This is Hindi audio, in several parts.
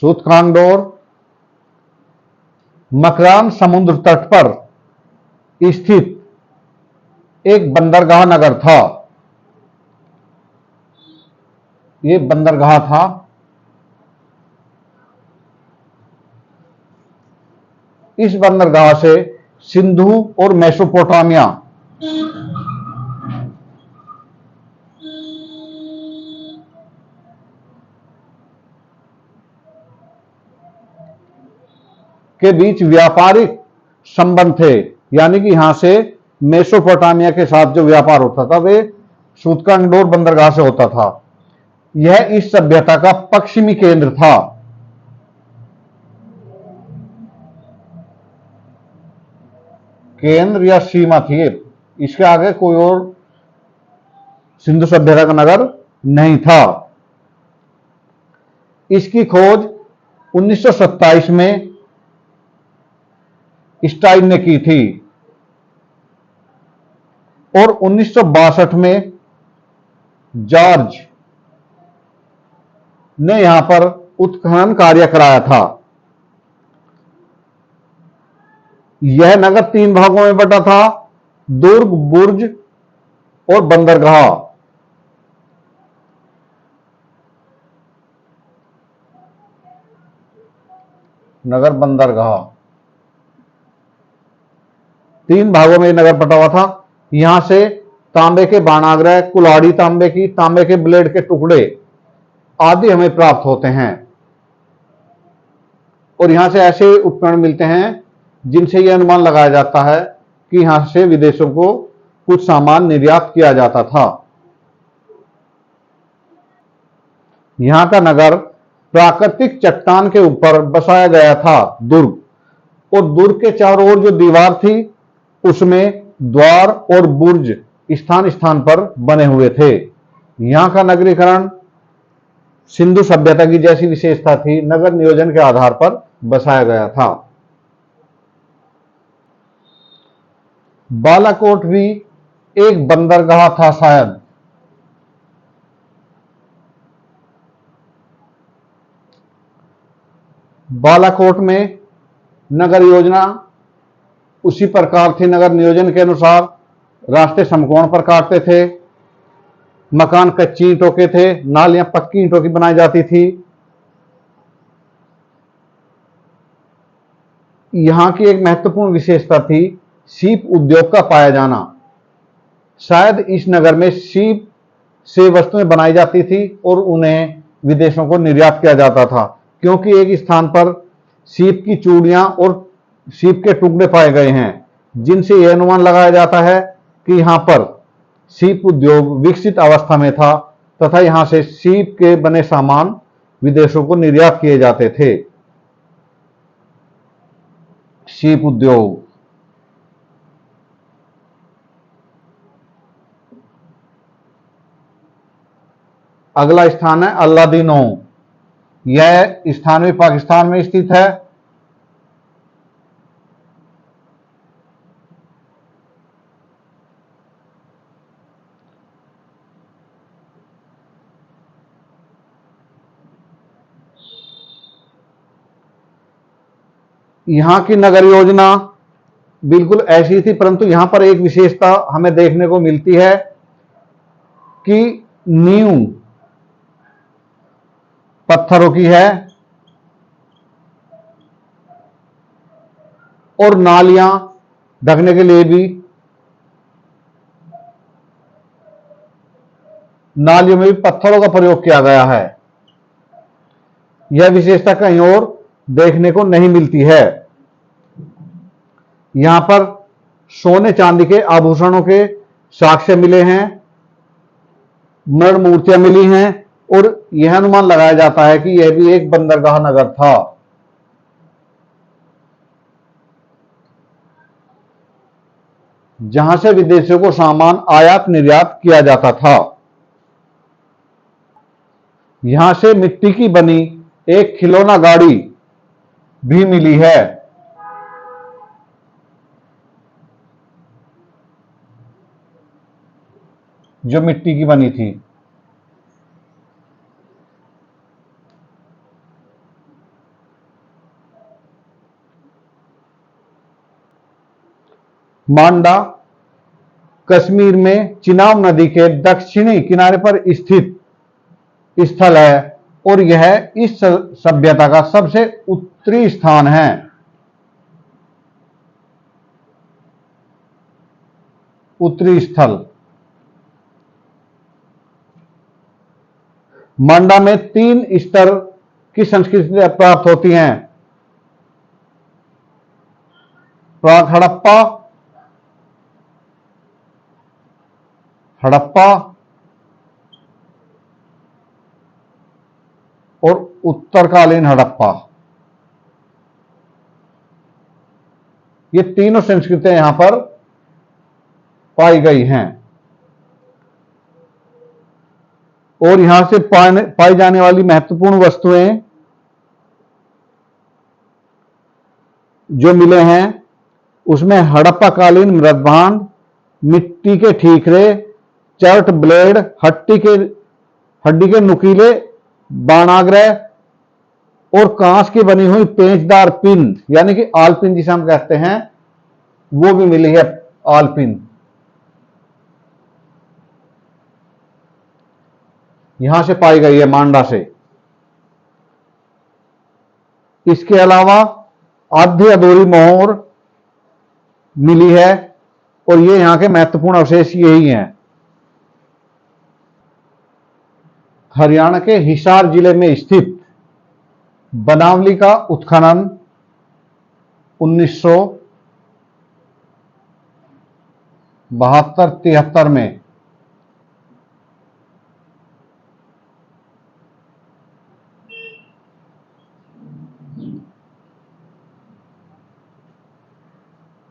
सूतकांगडोर मकरान समुद्र तट पर स्थित एक बंदरगाह नगर था। ये बंदरगाह था। इस बंदरगाह से सिंधु और मेसोपोटामिया के बीच व्यापारिक संबंध थे, यानी कि यहां से मेसोपोटामिया के साथ जो व्यापार होता था वे सूतकांगडोर बंदरगाह से होता था। यह इस सभ्यता का पश्चिमी केंद्र था। केंद्र या सीमा थी। इसके आगे कोई और सिंधु सभ्यता का नगर नहीं था। इसकी खोज 1927 में स्टाइन ने की थी और 1962 में जॉर्ज ने यहां पर उत्खनन कार्य कराया था। यह नगर 3 भागों में बटा था: दुर्ग, बुर्ज और बंदरगाह। नगर बंदरगाह 3 भागों में नगर बटा हुआ था। यहां से तांबे के बाणाग्रह, कुल्हाड़ी तांबे के ब्लेड के टुकड़े आदि हमें प्राप्त होते हैं और यहां से ऐसे उपकरण मिलते हैं जिनसे यह अनुमान लगाया जाता है कि यहां से विदेशों को कुछ सामान निर्यात किया जाता था। यहां का नगर प्राकृतिक चट्टान के ऊपर बसाया गया था, दुर्ग, और दुर्ग के चारों ओर जो दीवार थी उसमें द्वार और बुर्ज स्थान स्थान पर बने हुए थे। यहां का नगरीकरण सिंधु सभ्यता की जैसी विशेषता थी, नगर नियोजन के आधार पर बसाया गया था। बालाकोट भी एक बंदरगाह था शायद। बालाकोट में नगर योजना उसी प्रकार थी। नगर नियोजन के अनुसार रास्ते समकोण पर काटते थे, मकान कच्ची ईंटों के थे, नालियां पक्की ईंटों की बनाई जाती थी। यहां की एक महत्वपूर्ण विशेषता थी सीप उद्योग का पाया जाना। शायद इस नगर में सीप से वस्तुएं बनाई जाती थी और उन्हें विदेशों को निर्यात किया जाता था, क्योंकि एक स्थान पर सीप की चूड़ियां और सीप के टुकड़े पाए गए हैं, जिनसे यह अनुमान लगाया जाता है कि यहां पर सीप उद्योग विकसित अवस्था में था तथा यहां से सीप के बने सामान विदेशों को निर्यात किए जाते थे। सीप उद्योग अगला स्थान है अल्लादीनो। यह स्थान भी पाकिस्तान में स्थित है। यहां की नगर योजना बिल्कुल ऐसी थी, परंतु यहां पर एक विशेषता हमें देखने को मिलती है कि नींव पत्थरों की है और नालियां ढकने के लिए भी नालियों में भी पत्थरों का प्रयोग किया गया है। यह विशेषता कहीं और देखने को नहीं मिलती है। यहां पर सोने चांदी के आभूषणों के साक्ष्य मिले हैं, मृण मूर्तियां मिली हैं और यह अनुमान लगाया जाता है कि यह भी एक बंदरगाह नगर था। जहां से विदेशों को सामान आयात निर्यात किया जाता था। यहां से मिट्टी की बनी एक खिलौना गाड़ी भी मिली है। जो मिट्टी की बनी थी। मांडा कश्मीर में चिनाब नदी के दक्षिणी किनारे पर स्थित स्थल है और यह इस सभ्यता का सबसे उत्तरी स्थान है। उत्तरी स्थल मांडा में 3 स्तर की संस्कृति प्राप्त होती हैं। प्राक हड़प्पा, हड़प्पा और उत्तरकालीन हड़प्पा। ये तीनों संस्कृतियां यहां पर पाई गई हैं और यहां से पाई जाने वाली महत्वपूर्ण वस्तुएं जो मिले हैं उसमें हड़प्पा कालीन मृदभांड, मिट्टी के ठीकरे, चर्ट ब्लेड, हड्डी के नुकीले बाणाग्रह और कांच की बनी हुई पेंचदार पिन यानी कि आलपिन जिसे हम कहते हैं वो भी मिली है। आलपिन यहां से पाई गई है मांडा से। इसके अलावा आधी अधूरी मोहर मिली है और ये यहां के महत्वपूर्ण अवशेष यही हैं। हरियाणा के हिसार जिले में स्थित बनावली का उत्खनन 1972-73 में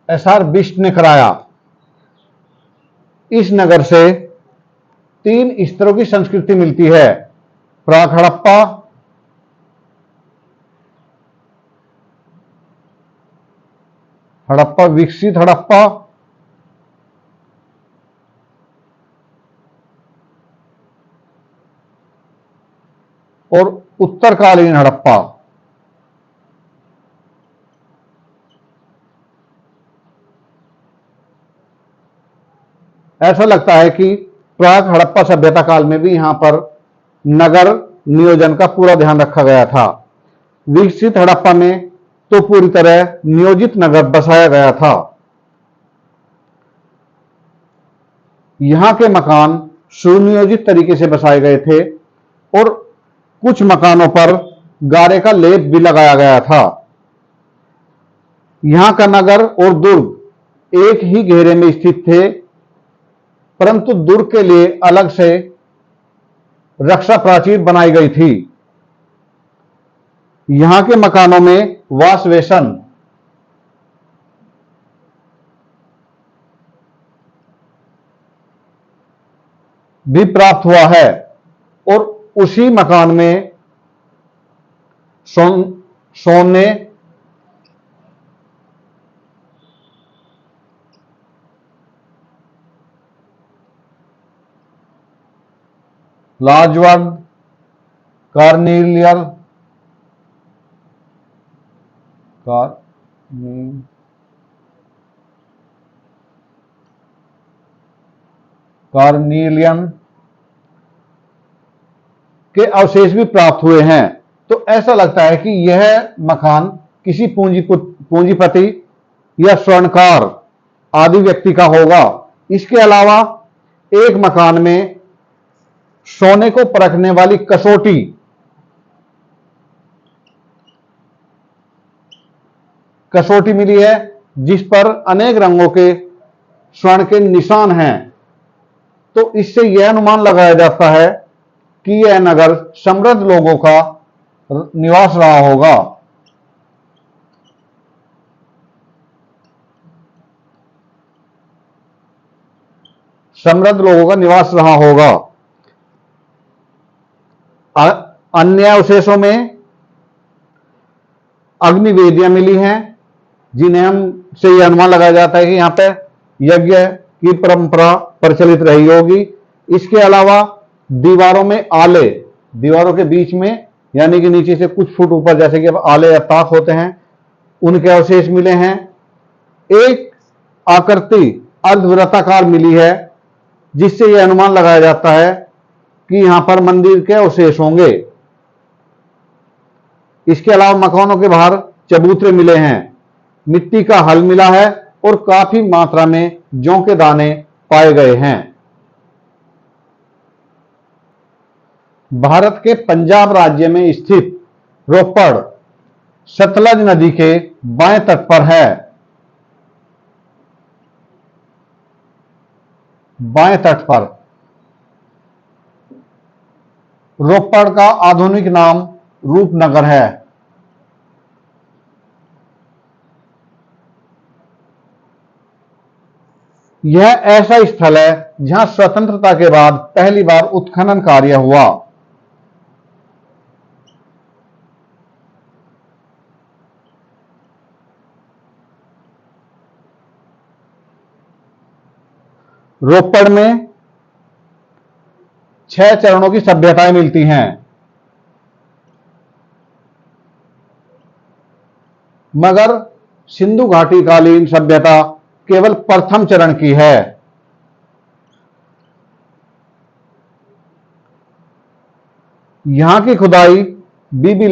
SR बिष्ट ने कराया। इस नगर से 3 स्तरों की संस्कृति मिलती है। प्राक हड़प्पा, हड़प्पा विकसित हड़प्पा और उत्तरकालीन हड़प्पा। ऐसा लगता है कि प्राक हड़प्पा सभ्यता काल में भी यहां पर नगर नियोजन का पूरा ध्यान रखा गया था। विकसित हड़प्पा में तो पूरी तरह नियोजित नगर बसाया गया था। यहां के मकान सुनियोजित तरीके से बसाए गए थे और कुछ मकानों पर गारे का लेप भी लगाया गया था। यहां का नगर और दुर्ग एक ही घेरे में स्थित थे, परंतु दुर्ग के लिए अलग से रक्षा प्राचीर बनाई गई थी। यहां के मकानों में वाशवेसन भी प्राप्त हुआ है और उसी मकान में सोने लाजवर्द, कार्निलियल कार्निलियन के अवशेष भी प्राप्त हुए हैं। तो ऐसा लगता है कि यह मकान किसी पूंजीपति या स्वर्णकार आदि व्यक्ति का होगा। इसके अलावा एक मकान में सोने को परखने वाली कसौटी मिली है जिस पर अनेक रंगों के स्वर्ण के निशान हैं। तो इससे यह अनुमान लगाया जाता है कि यह नगर समृद्ध लोगों का निवास रहा होगा। समृद्ध लोगों का निवास रहा होगा। अन्य अवशेषों में अग्निवेदियां मिली हैं जिन्हें हम से यह अनुमान लगाया जाता है कि यहां पर यज्ञ की परंपरा प्रचलित रही होगी। इसके अलावा दीवारों में आले, दीवारों के बीच में यानी कि नीचे से कुछ फुट ऊपर जैसे कि अब आले या ताक होते हैं, उनके अवशेष मिले हैं। एक आकृति अर्धवृत्ताकार मिली है, जिससे यह अनुमान लगाया जाता है कि यहां पर मंदिर के अवशेष होंगे। इसके अलावा मकानों के बाहर चबूतरे मिले हैं, मिट्टी का हल मिला है और काफी मात्रा में जौ के दाने पाए गए हैं। भारत के पंजाब राज्य में स्थित रोपड़ सतलज नदी के बाएं तट पर है। बाएं तट पर रोपड़ का आधुनिक नाम रूपनगर है। यह ऐसा स्थल है जहां स्वतंत्रता के बाद पहली बार उत्खनन कार्य हुआ। रोपड़ में 6 चरणों की सभ्यताएं मिलती हैं, मगर सिंधु घाटी कालीन सभ्यता केवल प्रथम चरण की है। यहां की खुदाई बीबी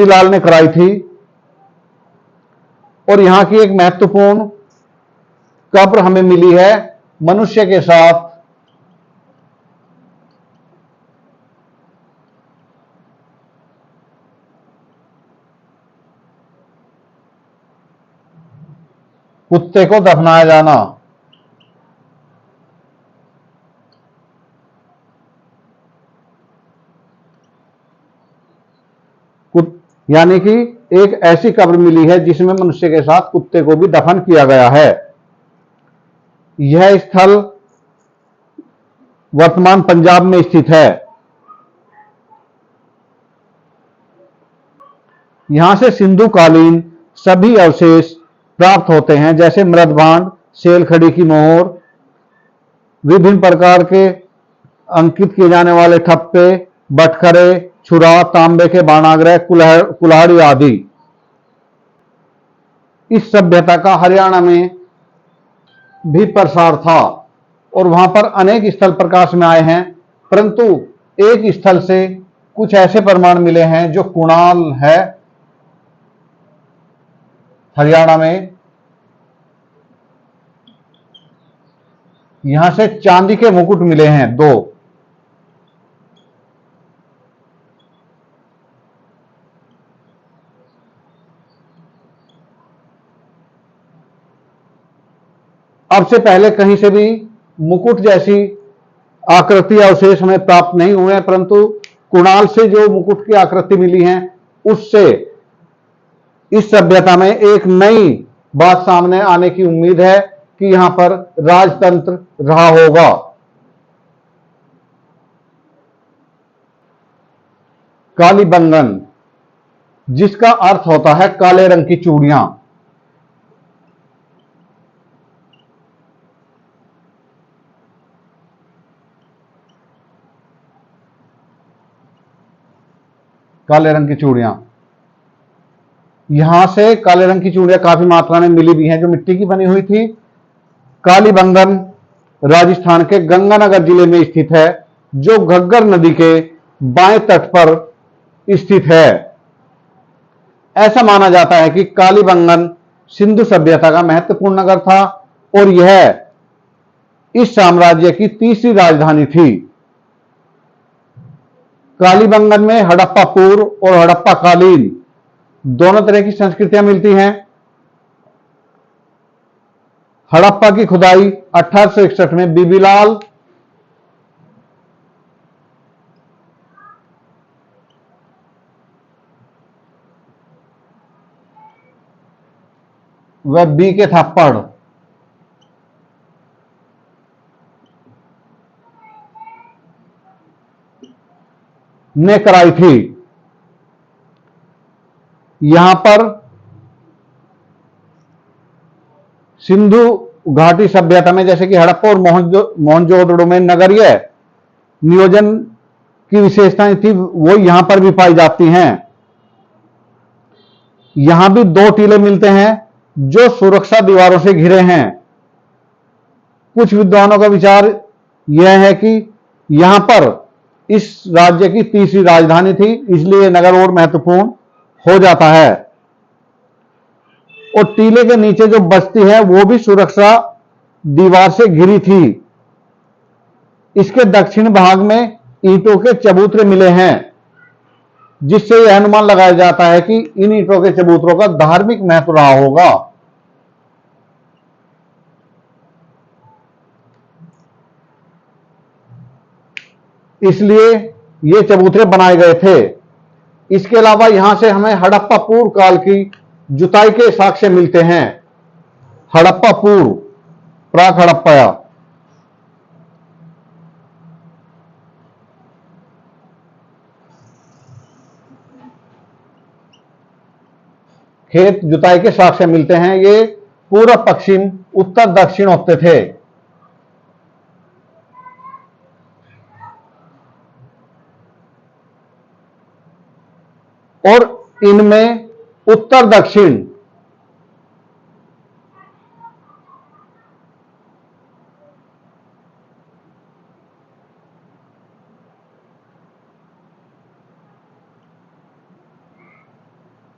लाल ने कराई थी और यहां की एक महत्वपूर्ण कब्र हमें मिली है मनुष्य के साथ कुत्ते को दफनाया जाना। यानी कि एक ऐसी कब्र मिली है जिसमें मनुष्य के साथ कुत्ते को भी दफन किया गया है। यह स्थल वर्तमान पंजाब में स्थित है। यहां से सिंधु कालीन सभी अवशेष प्राप्त होते हैं, जैसे मृदभांड, सेलखड़ी की मोहर, विभिन्न प्रकार के अंकित किए जाने वाले ठप्पे, बटखरे, छुरा, तांबे के बाणाग्रह, कुल्हाड़ी आदि। इस सभ्यता का हरियाणा में भी प्रसार था और वहां पर अनेक स्थल प्रकाश में आए हैं, परंतु एक स्थल से कुछ ऐसे प्रमाण मिले हैं जो कुणाल है हरियाणा में। यहां से चांदी के मुकुट मिले हैं 2। अब से पहले कहीं से भी मुकुट जैसी आकृति अवशेष हमें प्राप्त नहीं हुए हैं, परंतु कुणाल से जो मुकुट की आकृति मिली है उससे इस सभ्यता में एक नई बात सामने आने की उम्मीद है कि यहां पर राजतंत्र रहा होगा। कालीबंगन, जिसका अर्थ होता है काले रंग की चूड़ियां। काले रंग की चूड़ियां, यहां से काले रंग की चूड़ियां काफी मात्रा में मिली भी हैं जो मिट्टी की बनी हुई थी। कालीबंगन राजस्थान के गंगानगर जिले में स्थित है, जो घग्गर नदी के बाएं तट पर स्थित है। ऐसा माना जाता है कि कालीबंगन सिंधु सभ्यता का महत्वपूर्ण नगर था और यह इस साम्राज्य की तीसरी राजधानी थी। कालीबंगन में हड़प्पा पूर्व और हड़प्पा कालीन दोनों तरह की संस्कृतियां मिलती हैं। हड़प्पा की खुदाई 1861 में बीबीलाल व बी के थप्पड़ ने कराई थी। यहां पर सिंधु घाटी सभ्यता में जैसे कि हड़प्पा और मोहनजोदड़ो में नगरीय नियोजन की विशेषताएं थी वो यहां पर भी पाई जाती हैं। यहां भी दो टीले मिलते हैं जो सुरक्षा दीवारों से घिरे हैं। कुछ विद्वानों का विचार यह है कि यहां पर इस राज्य की तीसरी राजधानी थी, इसलिए नगर और महत्वपूर्ण हो जाता है। और टीले के नीचे जो बस्ती है वो भी सुरक्षा दीवार से घिरी थी। इसके दक्षिण भाग में ईंटों के चबूतरे मिले हैं, जिससे यह अनुमान लगाया जाता है कि इन ईंटों के चबूतरों का धार्मिक महत्व रहा होगा। इसलिए ये चबूतरे बनाए गए थे। इसके अलावा यहां से हमें हड़प्पा पूर्व काल की जुताई के साक्ष्य मिलते हैं। हड़प्पा पूर्व, प्राक हड़प्पा। खेत जुताई के साक्ष्य मिलते हैं। ये पूर्व पश्चिम उत्तर दक्षिण होते थे। और इनमें उत्तर दक्षिण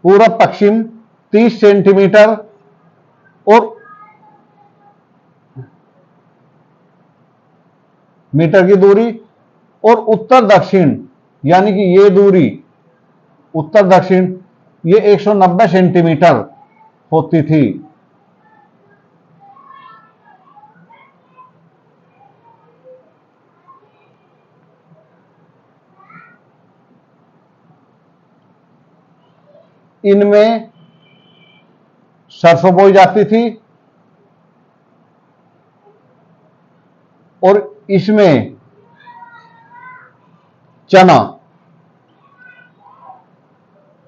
पूर्व पश्चिम 30 सेंटीमीटर और मीटर की दूरी, और उत्तर दक्षिण यानी कि ये दूरी उत्तर दक्षिण ये 190 सेंटीमीटर होती थी। इनमें सरसों बोई जाती थी और इसमें चना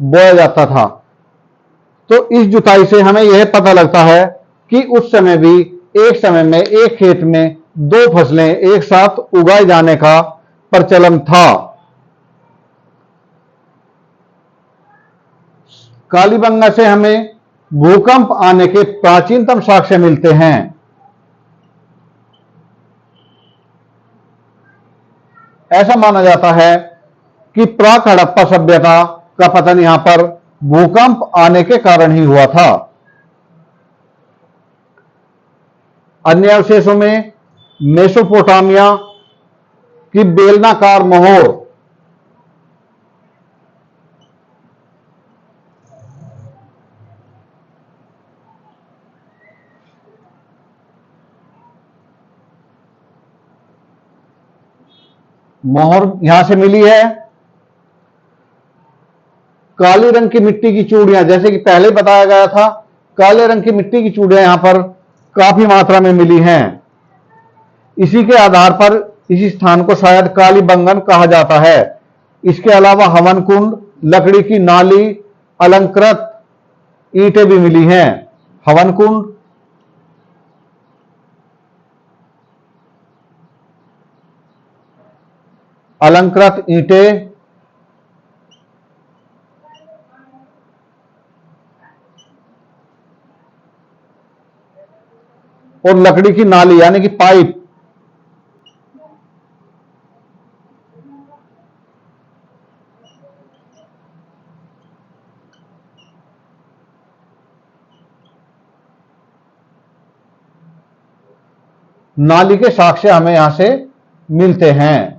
बोया जाता था। तो इस जुताई से हमें यह पता लगता है कि उस समय भी एक समय में एक खेत में दो फसलें एक साथ उगाए जाने का प्रचलन था। कालीबंगा से हमें भूकंप आने के प्राचीनतम साक्ष्य मिलते हैं। ऐसा माना जाता है कि प्राक हड़प्पा सभ्यता का पतन यहां पर भूकंप आने के कारण ही हुआ था। अन्य अवशेषों में मेसोपोटामिया की बेलनाकार मोहर, यहां से मिली है। काले रंग की मिट्टी की चूड़ियां, जैसे कि पहले बताया गया था, काले रंग की मिट्टी की चूड़ियां यहां पर काफी मात्रा में मिली हैं। इसी के आधार पर इस स्थान को शायद कालीबंगन कहा जाता है। इसके अलावा हवन कुंड, लकड़ी की नाली, अलंकृत ईंटें भी मिली हैं। हवन कुंड, अलंकृत ईंटें, और लकड़ी की नाली यानी कि पाइप। नाली के साक्ष्य हमें यहां से मिलते हैं।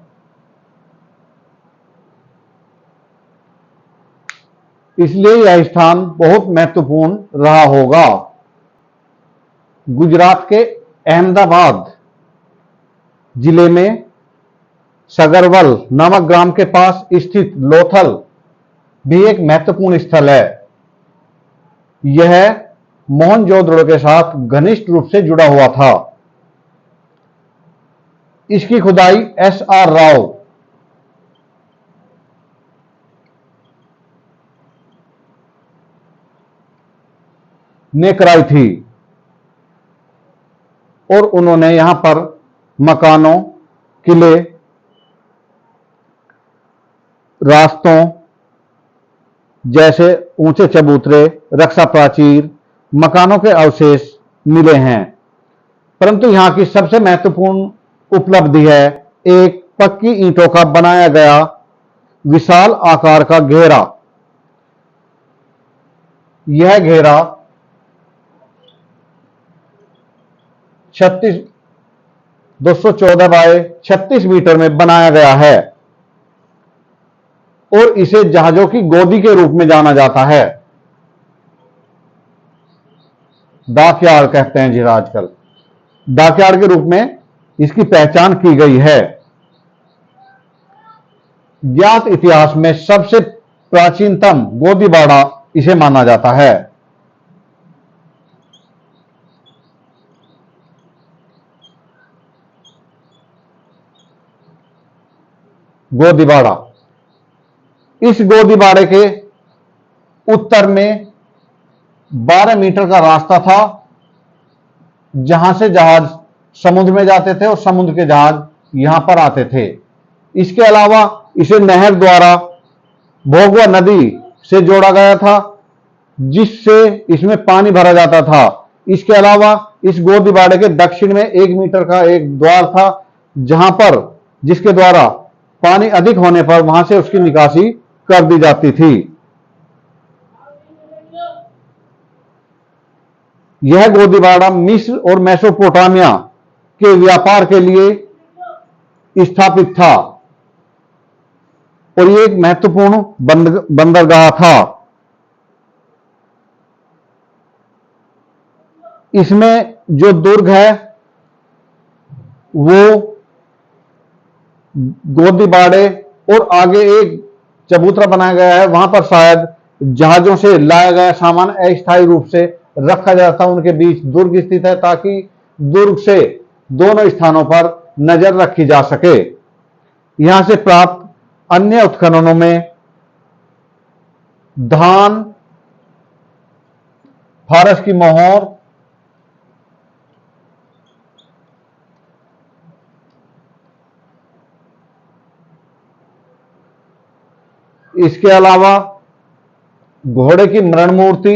इसलिए यह स्थान बहुत महत्वपूर्ण रहा होगा। गुजरात के अहमदाबाद जिले में सगरवल नामक ग्राम के पास स्थित लोथल भी एक महत्वपूर्ण स्थल है। यह मोहनजोदड़ो के साथ घनिष्ठ रूप से जुड़ा हुआ था। इसकी खुदाई एस.आर. राव ने कराई थी और उन्होंने यहां पर मकानों, किले रास्तों जैसे ऊंचे चबूतरे, रक्षा प्राचीर, मकानों के अवशेष मिले हैं। परंतु यहां की सबसे महत्वपूर्ण उपलब्धि है एक पक्की ईंटों का बनाया गया विशाल आकार का घेरा। यह घेरा 214 बाय 36 मीटर में बनाया गया है और इसे जहाजों की गोदी के रूप में जाना जाता है। डॉकयार्ड कहते हैं जी आजकल। डॉकयार्ड के रूप में इसकी पहचान की गई है। ज्ञात इतिहास में सबसे प्राचीनतम गोदीबाड़ा इसे माना जाता है। गोदीबाड़ा, इस गोदीबाड़े के उत्तर में 12 मीटर का रास्ता था जहां से जहाज समुद्र में जाते थे और समुद्र के जहाज यहां पर आते थे। इसके अलावा इसे नहर द्वारा भोगवा नदी से जोड़ा गया था जिससे इसमें पानी भरा जाता था। इसके अलावा इस गोदीबाड़े के दक्षिण में 1 मीटर का एक द्वार था जहां पर जिसके द्वारा पानी अधिक होने पर वहां से उसकी निकासी कर दी जाती थी। यह गोदीबाड़ा मिस्र और मेसोपोटामिया के व्यापार के लिए स्थापित था और यह एक महत्वपूर्ण बंदरगाह था। इसमें जो दुर्ग है वो गोदीबाड़े और आगे एक चबूतरा बनाया गया है, वहां पर शायद जहाजों से लाया गया सामान अस्थायी रूप से रखा जाता। उनके बीच दुर्ग स्थित है ताकि दुर्ग से दोनों स्थानों पर नजर रखी जा सके। यहां से प्राप्त अन्य उत्खननों में धान, फारस की मोहर, इसके अलावा घोड़े की मरण मूर्ति,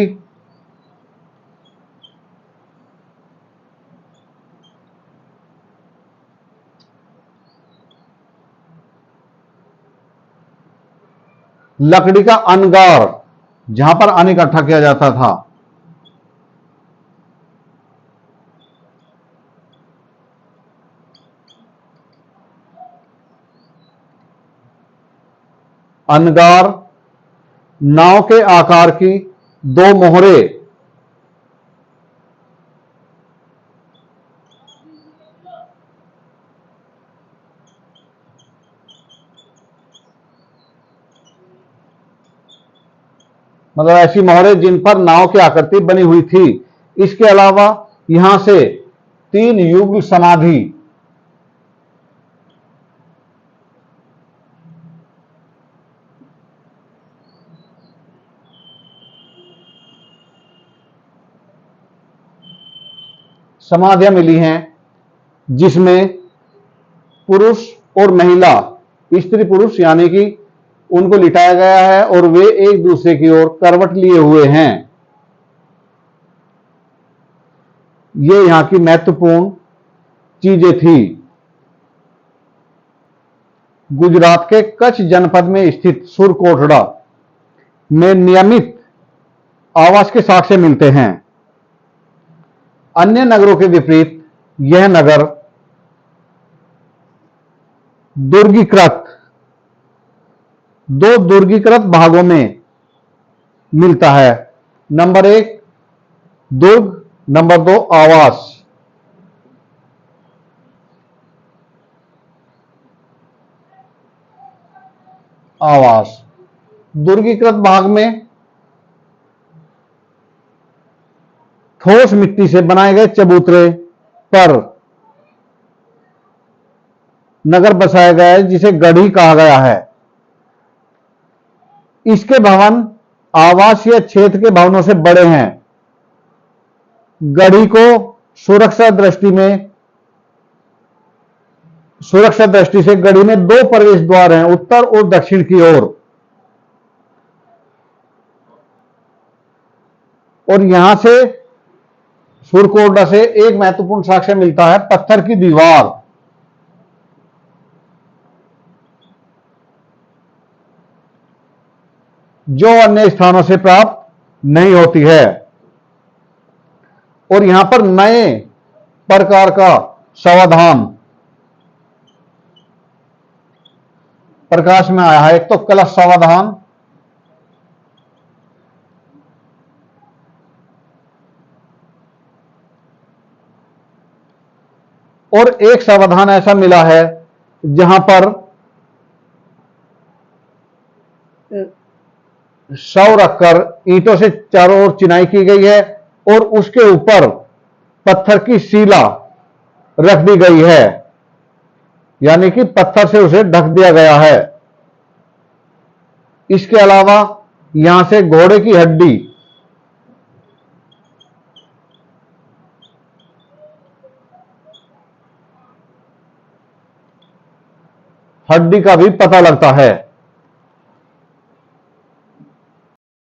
लकड़ी का अनगार जहां पर अन्न इकट्ठा किया जाता था, अनगार, नाव के आकार की 2 मोहरें, मतलब ऐसी मोहरें जिन पर नाव की आकृति बनी हुई थी। इसके अलावा यहां से 3 युगल समाधि, समाधियां मिली हैं जिसमें पुरुष और महिला, स्त्री पुरुष यानी कि उनको लिटाया गया है और वे एक दूसरे की ओर करवट लिए हुए हैं। ये यहां की महत्वपूर्ण चीजें थी। गुजरात के कच्छ जनपद में स्थित सुरकोटड़ा में नियमित आवास के साक्ष्य मिलते हैं। अन्य नगरों के विपरीत यह नगर दुर्गीकृत 2 दुर्गीकृत भागों में मिलता है। नंबर 1 दुर्ग, नंबर 2 आवास। आवास दुर्गीकृत भाग में ठोस मिट्टी से बनाए गए चबूतरे पर नगर बसाया गया है जिसे गढ़ी कहा गया है। इसके भवन आवासीय क्षेत्र के भवनों से बड़े हैं। गढ़ी को सुरक्षा दृष्टि से गढ़ी में 2 प्रवेश द्वार हैं, उत्तर और दक्षिण की ओर। और यहां से सुरकोटडा से एक महत्वपूर्ण साक्ष्य मिलता है, पत्थर की दीवार। जो अन्य स्थानों से प्राप्त नहीं होती है। और यहां पर नए प्रकार का समाधान प्रकाश में आया है। एक तो कलश समाधान, और एक समाधान ऐसा मिला है जहां पर शव रखकर ईंटों से चारों ओर चिनाई की गई है और उसके ऊपर पत्थर की शिला रख दी गई है, यानी कि पत्थर से उसे ढक दिया गया है। इसके अलावा यहां से घोड़े की हड्डी का भी पता लगता है।